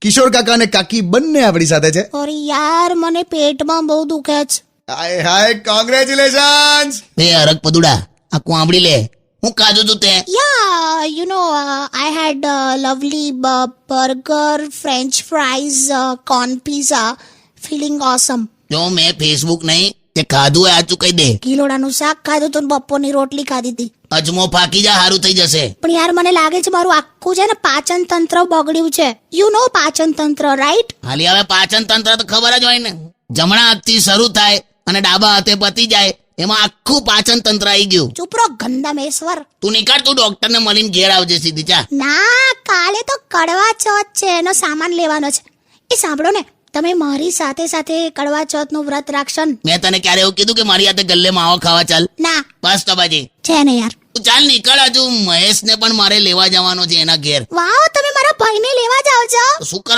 કિશોર કાકા અને કાકી બંને આપણી સાથે છે. અરે યાર મને પેટમાં બહુ દુખે છે. હાય હાય, કોંગ્રેચ્યુલેશન્સ. બે અરગ પદુડા આ કોંબડી લે, હું કાજુ તું તે Yeah, you know, I had a lovely burger, French fries, corn pizza, feeling awesome. જો મેં ફેસબુક નહીં તે ખાધું હોય આચું કહી દે. ગીલોડાનું શાક ખાધું તો બપોરની રોટલી ખાધી હતી. અજમો ફાકી જા, સારું થઈ જશે. પણ યાર મને લાગે છે મારું આખું છે ને પાચન તંત્ર બગડ્યું છે. યુ નો પાચન તંત્ર, રાઈટ? હાલી હવે પાચન તંત્ર તો ખબર જ હોય ને, જમણા હાથથી શરૂ થાય અને ડાબા હાથે પતી જાય, એમાં આખું પાચન તંત્ર આવી ગયું. ચૂપ રહો ગંદામેશ્વર. તું નીકળ, તું ડોક્ટરને મળીને ઘેર આવજે સીધી. જા. ના, કાલે તો કડવા ચોથ છે, એનો સામાન લેવાનો છે. એ સાંભળો ને, તમે મારી સાથે સાથે કડવા ચોથનું વ્રત રાખશો ને? મેં તને ક્યારે એવું કીધું કે મારી હાથે ગલ્લે માવો ખાવા ચાલ? ના. બસ તો બાજી છે ને યાર. તું ચાલ નીકળ, હજુ મહેશને પણ મારે લેવા જવાનો છે એના ઘેર. વાવ, તમે મારા ભાઈને લેવા જાવ છો? શું કર